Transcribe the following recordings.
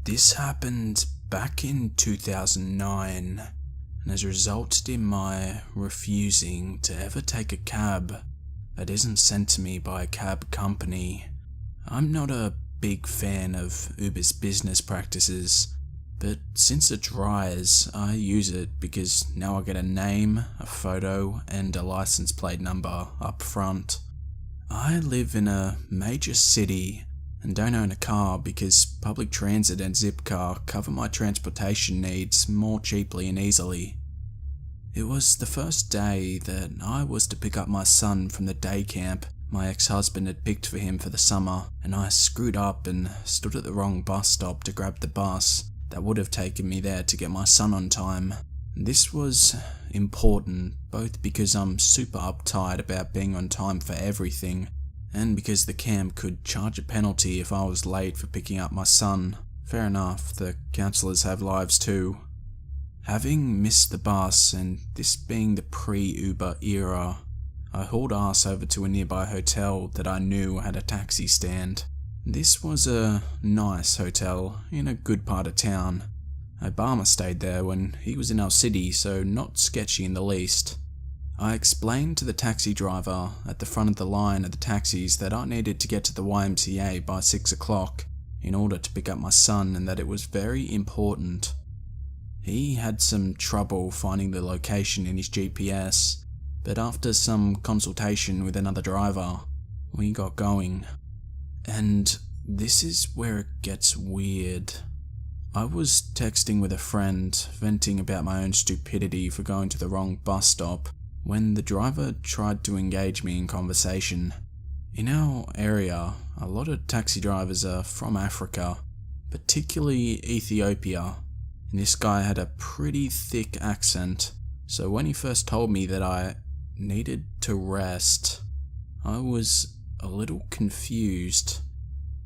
This happened back in 2009 and has resulted in my refusing to ever take a cab that isn't sent to me by a cab company. I'm not a big fan of Uber's business practices, but since it's Rise, I use it because now I get a name, a photo, and a license plate number up front. I live in a major city and don't own a car because public transit and Zipcar cover my transportation needs more cheaply and easily. It was the first day that I was to pick up my son from the day camp my ex-husband had picked for him for the summer, and I screwed up and stood at the wrong bus stop to grab the bus that would have taken me there to get my son on time. This was important, both because I'm super uptight about being on time for everything, and because the camp could charge a penalty if I was late for picking up my son. Fair enough, the counsellors have lives too. Having missed the bus, and this being the pre-Uber era, I hauled ass over to a nearby hotel that I knew had a taxi stand. This was a nice hotel in a good part of town. Obama stayed there when he was in our city, so not sketchy in the least. I explained to the taxi driver at the front of the line of the taxis that I needed to get to the YMCA by 6 o'clock in order to pick up my son and that it was very important. He had some trouble finding the location in his GPS, but after some consultation with another driver, we got going. And this is where it gets weird. I was texting with a friend, venting about my own stupidity for going to the wrong bus stop, when the driver tried to engage me in conversation. In our area, a lot of taxi drivers are from Africa, particularly Ethiopia, and this guy had a pretty thick accent, so when he first told me that I needed to rest, I was a little confused,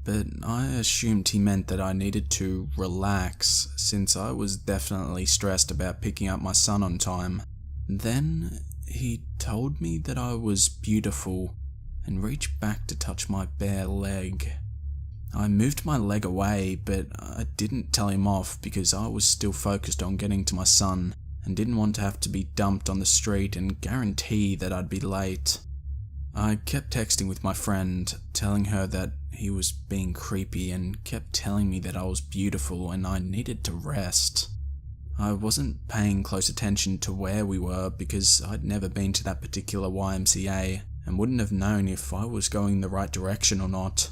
but I assumed he meant that I needed to relax since I was definitely stressed about picking up my son on time. Then he told me that I was beautiful and reached back to touch my bare leg. I moved my leg away, but I didn't tell him off because I was still focused on getting to my son and didn't want to have to be dumped on the street and guarantee that I'd be late. I kept texting with my friend, telling her that he was being creepy and kept telling me that I was beautiful and I needed to rest. I wasn't paying close attention to where we were because I'd never been to that particular YMCA and wouldn't have known if I was going the right direction or not.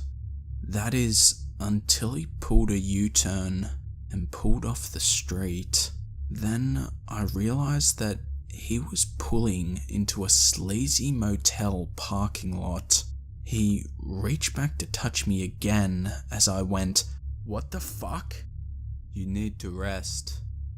That is, until he pulled a U-turn and pulled off the street. Then I realized that he was pulling into a sleazy motel parking lot. He reached back to touch me again as I went, "What the fuck? You need to rest."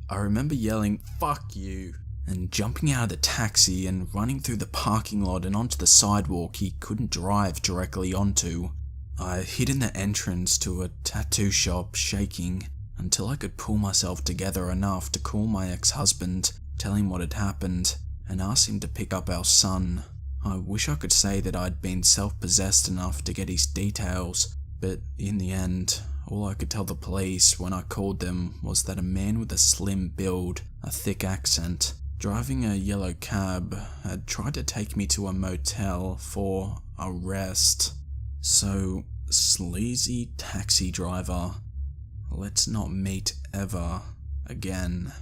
I remember yelling, "Fuck you," and jumping out of the taxi and running through the parking lot and onto the sidewalk he couldn't drive directly onto. I hid in the entrance to a tattoo shop, shaking, until I could pull myself together enough to call my ex-husband, tell him what had happened, and ask him to pick up our son. I wish I could say that I'd been self-possessed enough to get his details, but in the end, all I could tell the police when I called them was that a man with a slim build, a thick accent, driving a yellow cab, had tried to take me to a motel for a rest. So, sleazy taxi driver, let's not meet ever again.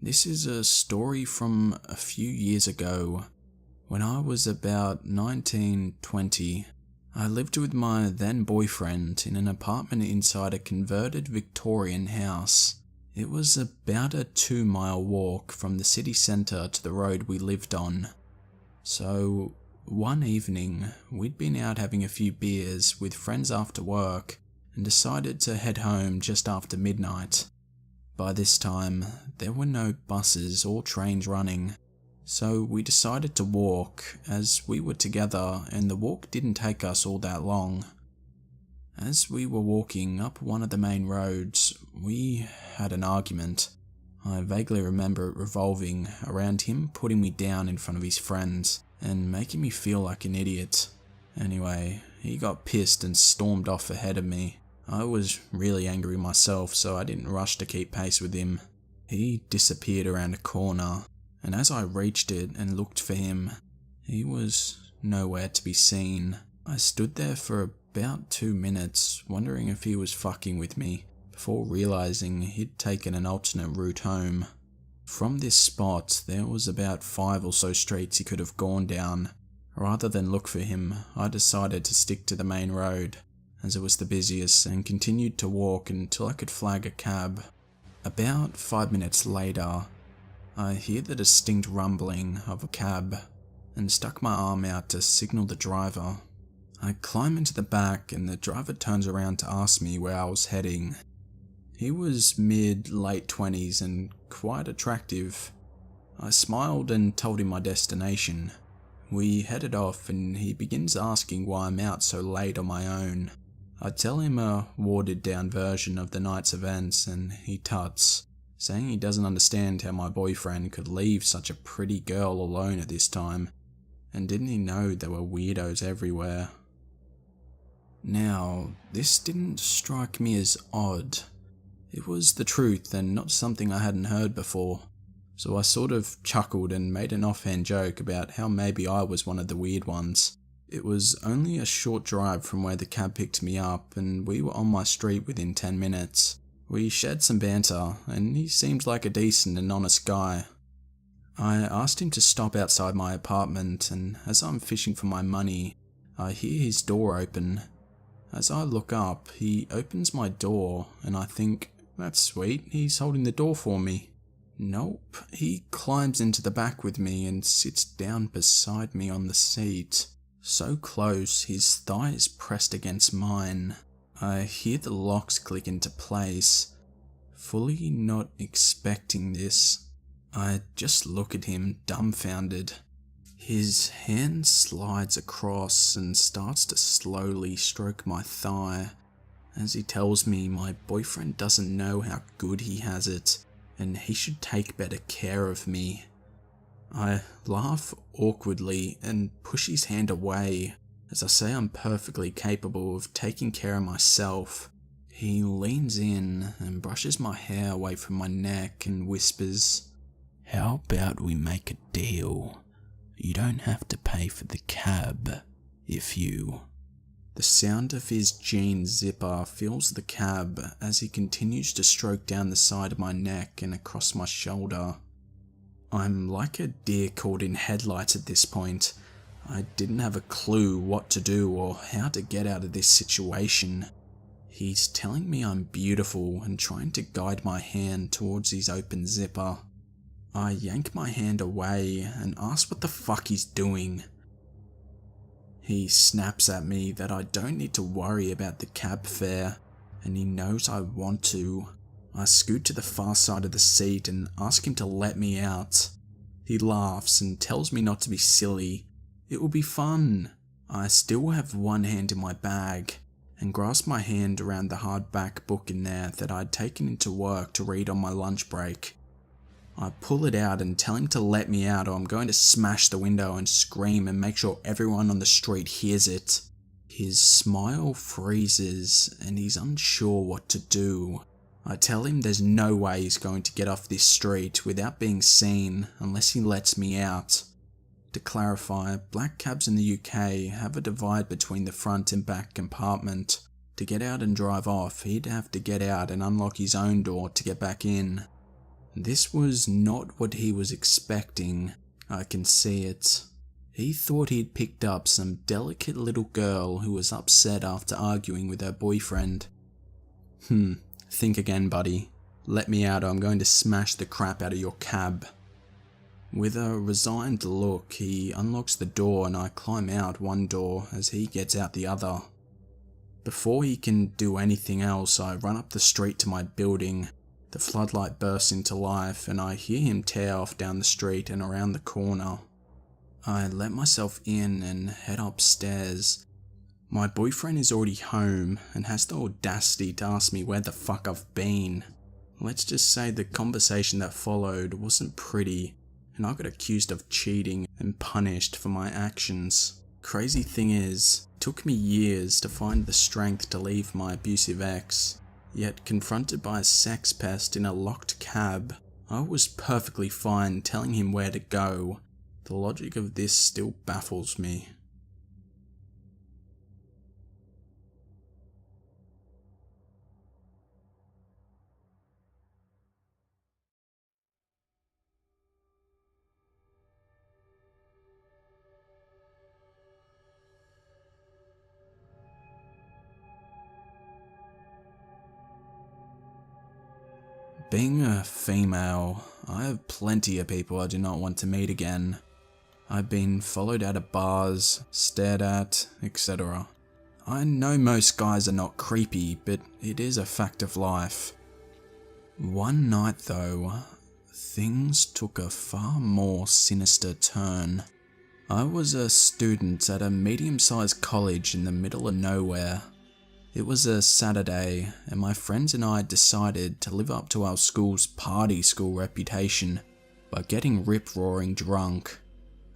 This is a story from a few years ago. When I was about 19-20, I lived with my then boyfriend in an apartment inside a converted Victorian house. It was about a 2-mile walk from the city centre to the road we lived on. So, one evening, we'd been out having a few beers with friends after work and decided to head home just after midnight. By this time, there were no buses or trains running, so we decided to walk as we were together and the walk didn't take us all that long. As we were walking up one of the main roads, we had an argument. I vaguely remember it revolving around him putting me down in front of his friends and making me feel like an idiot. Anyway, he got pissed and stormed off ahead of me. I was really angry myself, so I didn't rush to keep pace with him. He disappeared around a corner, and as I reached it and looked for him, he was nowhere to be seen. I stood there for about 2 minutes, wondering if he was fucking with me, before realizing he'd taken an alternate route home. From this spot, there was about 5 or so streets he could have gone down. Rather than look for him, I decided to stick to the main road, as it was the busiest, and continued to walk until I could flag a cab. About 5 minutes later, I hear the distinct rumbling of a cab, and stuck my arm out to signal the driver. I climb into the back, and the driver turns around to ask me where I was heading. He was mid-late 20s and quite attractive. I smiled and told him my destination. We headed off, and he begins asking why I'm out so late on my own. I tell him a watered-down version of the night's events, and he tuts, saying he doesn't understand how my boyfriend could leave such a pretty girl alone at this time, and didn't he know there were weirdos everywhere. Now, this didn't strike me as odd. It was the truth and not something I hadn't heard before, so I sort of chuckled and made an offhand joke about how maybe I was one of the weird ones. It was only a short drive from where the cab picked me up, and we were on my street within 10 minutes. We shared some banter, and he seemed like a decent and honest guy. I asked him to stop outside my apartment, and as I'm fishing for my money, I hear his door open. As I look up, he opens my door, and I think, that's sweet, he's holding the door for me. Nope, he climbs into the back with me and sits down beside me on the seat. So close, his thighs pressed against mine. I hear the locks click into place, fully not expecting this. I just look at him, dumbfounded. His hand slides across and starts to slowly stroke my thigh, as he tells me my boyfriend doesn't know how good he has it, and he should take better care of me. I laugh awkwardly and push his hand away, as I say I'm perfectly capable of taking care of myself. He leans in and brushes my hair away from my neck and whispers, "How about we make a deal? You don't have to pay for the cab, if you..." The sound of his jeans zipper fills the cab as he continues to stroke down the side of my neck and across my shoulder. I'm like a deer caught in headlights at this point. I didn't have a clue what to do or how to get out of this situation. He's telling me I'm beautiful and trying to guide my hand towards his open zipper. I yank my hand away and ask what the fuck he's doing. He snaps at me that I don't need to worry about the cab fare, and he knows I want to. I scoot to the far side of the seat and ask him to let me out. He laughs and tells me not to be silly. It will be fun. I still have one hand in my bag and grasp my hand around the hardback book in there that I'd taken into work to read on my lunch break. I pull it out and tell him to let me out or I'm going to smash the window and scream and make sure everyone on the street hears it. His smile freezes and he's unsure what to do. I tell him there's no way he's going to get off this street without being seen unless he lets me out. To clarify, black cabs in the UK have a divide between the front and back compartment. To get out and drive off, he'd have to get out and unlock his own door to get back in. This was not what he was expecting. I can see it. He thought he'd picked up some delicate little girl who was upset after arguing with her boyfriend. Think again, buddy. Let me out or I'm going to smash the crap out of your cab. With a resigned look, he unlocks the door and I climb out one door as he gets out the other. Before he can do anything else, I run up the street to my building. The floodlight bursts into life and I hear him tear off down the street and around the corner. I let myself in and head upstairs. My boyfriend is already home and has the audacity to ask me where the fuck I've been. Let's just say the conversation that followed wasn't pretty, and I got accused of cheating and punished for my actions. Crazy thing is, it took me years to find the strength to leave my abusive ex, yet confronted by a sex pest in a locked cab, I was perfectly fine telling him where to go. The logic of this still baffles me. Being a female, I have plenty of people I do not want to meet again. I've been followed out of bars, stared at, etc. I know most guys are not creepy, but it is a fact of life. One night though, things took a far more sinister turn. I was a student at a medium-sized college in the middle of nowhere. It was a Saturday, and my friends and I decided to live up to our school's party school reputation by getting rip-roaring drunk.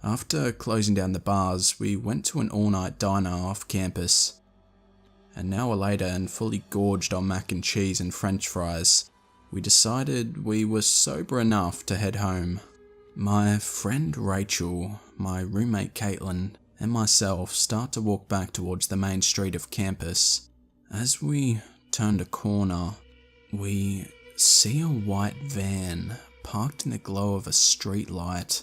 After closing down the bars, we went to an all-night diner off campus. An hour later, and fully gorged on mac and cheese and french fries, we decided we were sober enough to head home. My friend Rachel, my roommate Caitlin, and myself start to walk back towards the main street of campus. As we turned a corner, we see a white van parked in the glow of a street light.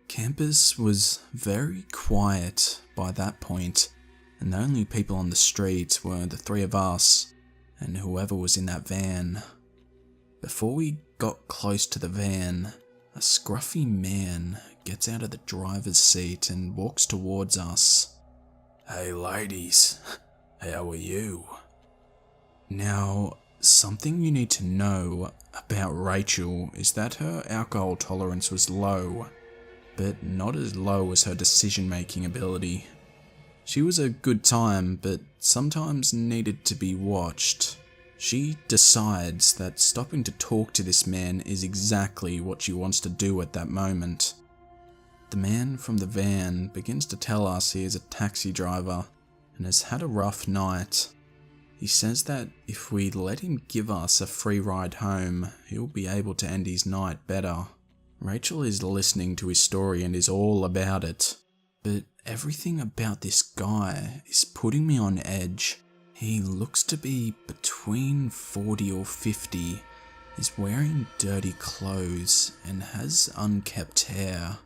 Campus was very quiet by that point, and the only people on the street were the three of us and whoever was in that van. Before we got close to the van, a scruffy man gets out of the driver's seat and walks towards us. "Hey ladies, how are you?" Now, something you need to know about Rachel is that her alcohol tolerance was low, but not as low as her decision-making ability. She was a good time, but sometimes needed to be watched. She decides that stopping to talk to this man is exactly what she wants to do at that moment. The man from the van begins to tell us he is a taxi driver and has had a rough night. He says that if we let him give us a free ride home, he'll be able to end his night better. Rachel is listening to his story and is all about it, but everything about this guy is putting me on edge. He looks to be between 40 or 50, is wearing dirty clothes and has unkempt hair.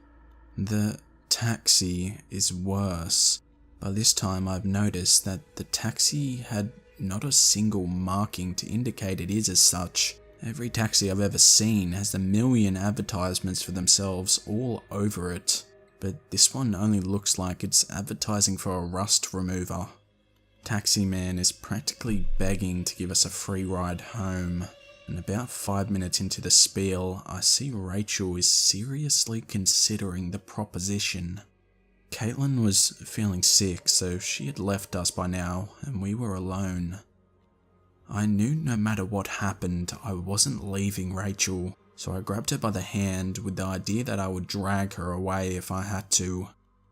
The taxi is worse. By this time I've noticed that the taxi had not a single marking to indicate it is as such. Every taxi I've ever seen has a million advertisements for themselves all over it, but this one only looks like it's advertising for a rust remover. Taxi man is practically begging to give us a free ride home, and about 5 minutes into the spiel, I see Rachel is seriously considering the proposition. Caitlin was feeling sick, so she had left us by now, and we were alone. I knew no matter what happened, I wasn't leaving Rachel, so I grabbed her by the hand with the idea that I would drag her away if I had to.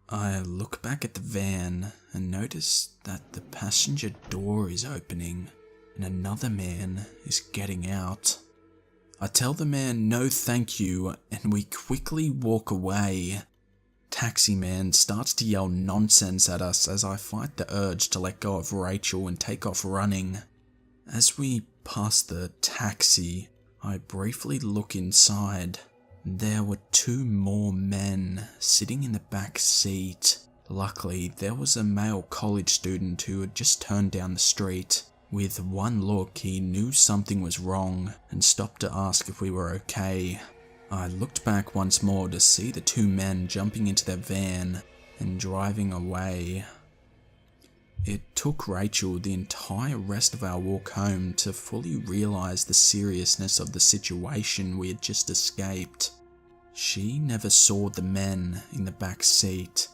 I look back at the van and notice that the passenger door is opening and another man is getting out. I tell the man no thank you and we quickly walk away. Taxi man starts to yell nonsense at us as I fight the urge to let go of Rachel and take off running. As we pass the taxi, I briefly look inside. There were 2 more men sitting in the back seat. Luckily, there was a male college student who had just turned down the street. With one look, he knew something was wrong and stopped to ask if we were okay. I looked back once more to see the 2 men jumping into their van and driving away. It took Rachel the entire rest of our walk home to fully realise the seriousness of the situation we had just escaped. She never saw the men in the back seat.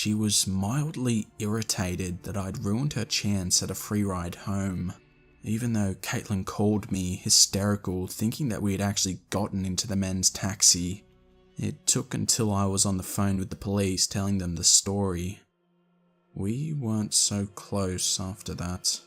She was mildly irritated that I'd ruined her chance at a free ride home, even though Caitlin called me hysterical, thinking that we had actually gotten into the men's taxi. It took until I was on the phone with the police telling them the story. We weren't so close after that.